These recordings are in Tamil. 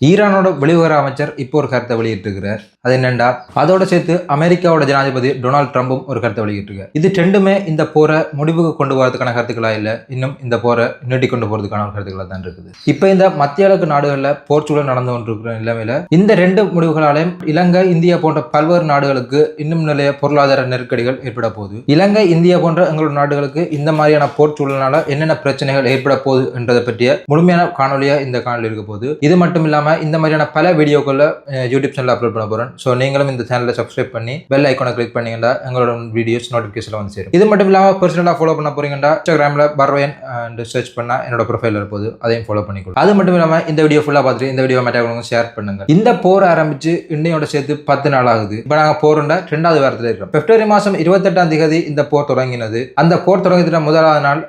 ஈரானோட வெளிவிவகார அமைச்சர் இப்போ ஒரு கருத்தை வெளியிட்டிருக்கிறார். அது என்னண்டா, அதோட சேர்த்து அமெரிக்காவோட ஜனாதிபதி டொனால்ட் ட்ரம்பும் ஒரு கருத்தை வெளியிட்டிருக்கார். இது ரெண்டுமே இந்த போரை முடிவுக்கு கொண்டு வரதுக்கான கருத்துக்களா இல்ல, இன்னும் இந்த போரை நீட்டி கொண்டு போறதுக்கான ஒரு கருத்துக்களா தான் இருக்குது. இப்ப இந்த மத்திய கிழக்கு நாடுகள்ல போர் சூழல் நடந்து கொண்டிருக்கிற நிலைமையில இந்த ரெண்டு முடிவுகளாலையும் இலங்கை, இந்தியா போன்ற பல்வேறு நாடுகளுக்கு இன்னும் நிறைய பொருளாதார நெருக்கடிகள் ஏற்பட போகுது. இலங்கை, இந்தியா போன்ற எங்களோட நாடுகளுக்கு இந்த மாதிரியான போர் சூழலால என்னென்ன பிரச்சனைகள் ஏற்பட போகுது என்றதை பற்றிய முழுமையான காணொலியா இந்த காணொலி இருக்க போகுது. இது மட்டும் இல்லாம இந்த மாதிரியான பல வீடியோக்களை யூடியூப் சேனல் அப்லோட் பண்ண போறேன். ஸோ நீங்களும் இந்த சேனலை சப்ஸ்கிரைப் பண்ணி பெல் ஐக்கானை கிளிக் பண்ணீங்கன்னா எங்களோட வீடியோஸ் நோட்டிஃபிகேஷன் வந்து சேரும். இது மட்டும் இல்லாமல் பர்சனலாக ஃபாலோ பண்ண போறீங்கன்னா இன்ஸ்டாகிராமில் பர்வயன் சர்ச் பண்ணா என்னோட ப்ரொஃபைல் இருப்போது, அதையும் ஃபாலோ பண்ணிக்கொள்ளும். அது மட்டும் இல்லாமல் இந்த வீடியோ ஃபுல்லாக பார்த்துட்டு இந்த வீடியோ மேட்டாக ஷேர் பண்ணுங்க. இந்த போர் ஆரம்பிச்சு இன்னையோட சேர்த்து 10 நாள் ஆகுது. இப்போ நாங்கள் போறோம்னா 2வது வாரத்தில் இருக்கிறோம். பிப்ரவரி மாதம் 28ஆம் தேதி இந்த போர் தொடங்கினது. அந்த போர் தொடங்கின முதலாவது நாள்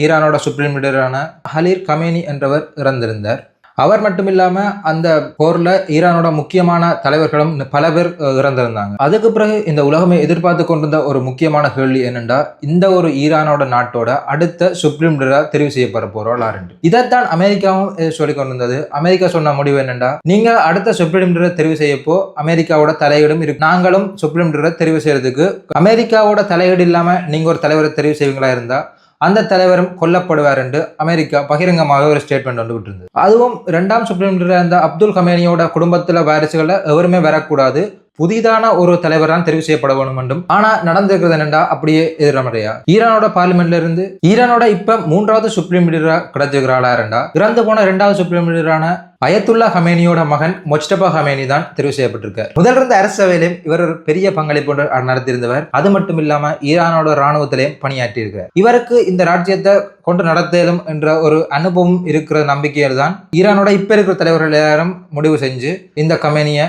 ஈரானோட சுப்ரீம் லீடரான ஹலீர் கமேனி என்றவர் இறந்திருந்தார். அவர் மட்டும் இல்லாம அந்த போர்ல ஈரானோட முக்கியமான தலைவர்களும் பல பேர் இறந்திருந்தாங்க. அதுக்கு பிறகு இந்த உலகமே எதிர்பார்த்து கொண்டிருந்த ஒரு முக்கியமான கேள்வி என்னென்றா, இந்த ஒரு ஈரானோட நாட்டோட அடுத்த சுப்ரீம் லீடரா தெரிவு செய்யப்பட போறோம் யாருன்னு. இதைத்தான் அமெரிக்காவும் சொல்லிக் கொண்டிருந்தது. அமெரிக்கா சொன்ன முடிவு என்னென்றா, நீங்க அடுத்த சுப்ரீம் லீடரை தெரிவு செய்யப்போ அமெரிக்காவோட தலையீடும் இருக்கு. நாங்களும் சுப்ரீம் லீடரை தெரிவு செய்யறதுக்கு அமெரிக்காவோட தலையீடு இல்லாம நீங்க ஒரு தலைவரை தெரிவு செய்வீங்களா இருந்தா அந்த தலைவரும் கொல்லப்படுவார் என்று அமெரிக்கா பகிரங்கமாக ஒரு ஸ்டேட்மெண்ட் வந்து விட்டுருந்தது. அதுவும் 2ஆம் சுப்ரீம் லீடர் இருந்த அப்துல் கமேனியோட குடும்பத்துல வாரிசுகளை எவருமே வரக்கூடாது, புதிதான ஒரு தலைவர் தான் தெரிவு செய்யப்பட வேண்டும் என்றும். ஆனா நடந்திருக்கிறது என்னண்டா, அப்படியே எதிர்மறையா ஈரானோட பார்லிமெண்ட்ல இருந்து ஈரானோட இப்ப 3வது சுப்ரீம் லீடரா கிடைச்சிருக்கிறாளா இருந்தா, இறந்து போன 2வது சுப்ரீம் லீடரான அயத்துல்லா ஹமேனியோட மகன் மொஜ்டபா ஹமேனி தான் தெரிவு செய்யப்பட்டிருக்கார். முதல் இருந்த அரசவையிலும் இவர் ஒரு பெரிய பங்களிப்பு நடத்தியிருந்தவர். அது மட்டும் இல்லாம ஈரானோட ராணுவத்திலையும் பணியாற்றி இருக்கிறார். இவருக்கு இந்த ராஜ்யத்தை கொண்டு நடத்தலும் என்ற ஒரு அனுபவம் இருக்கிற நம்பிக்கையில் தான் ஈரானோட இப்ப இருக்கிற தலைவர்கள் எல்லாரும் முடிவு செஞ்சு இந்த கமேனியை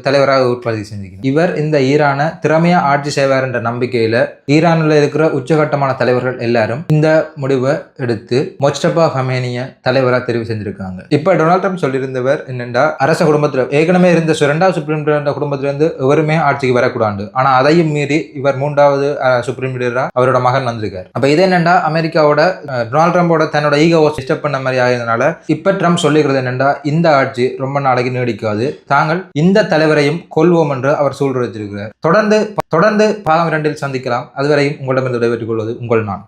தலைவராக உற்பத்தி செஞ்சுக்கணும். இவர் இந்த ஈரானை திறமையா ஆட்சி செய்வார் என்ற நம்பிக்கையில ஈரானில் இருக்கிற உச்சகட்டமான தலைவர்கள் எல்லாரும் இந்த முடிவை எடுத்து மொஜ்டபா ஹமேனியை தலைவராக தெரிவு செஞ்சிருக்காங்க. இப்ப டொனால்ட் ட்ரம்ப் சொல்லியிருந்தவர் என்னென்றா, அரச குடும்பத்தில் ஏற்கனவே இருந்த 2வது சுப்ரீம் லீடர் குடும்பத்திலிருந்து எவருமே ஆட்சிக்கு வரக்கூடாது. ஆனா அதையும் மீறி இவர் 3வது சுப்ரீம் லீடரா அவரோட மகன் வந்திருக்காரு. அப்ப இது என்னென்றா, அமெரிக்காவோட டொனால்ட் ட்ரம்போட தன்னோட ஈகோவை டிஸ்டர்ப் பண்ண மாதிரி ஆகிறதுனால இப்ப ட்ரம்ப் சொல்லிக்கிறது என்னென்றா, இந்த ஆட்சி ரொம்ப நாளைக்கு நீடிக்காது, தாங்கள் இந்த தலைவரையும் கொல்வோம் என்று அவர் சூழ்நிலை வச்சிருக்கிறார். தொடர்ந்து பாகம் 2 சந்திக்கலாம். அதுவரையும் உங்களிடமிருந்து விடைபெற்றுக் கொள்வது உங்கள் நான்.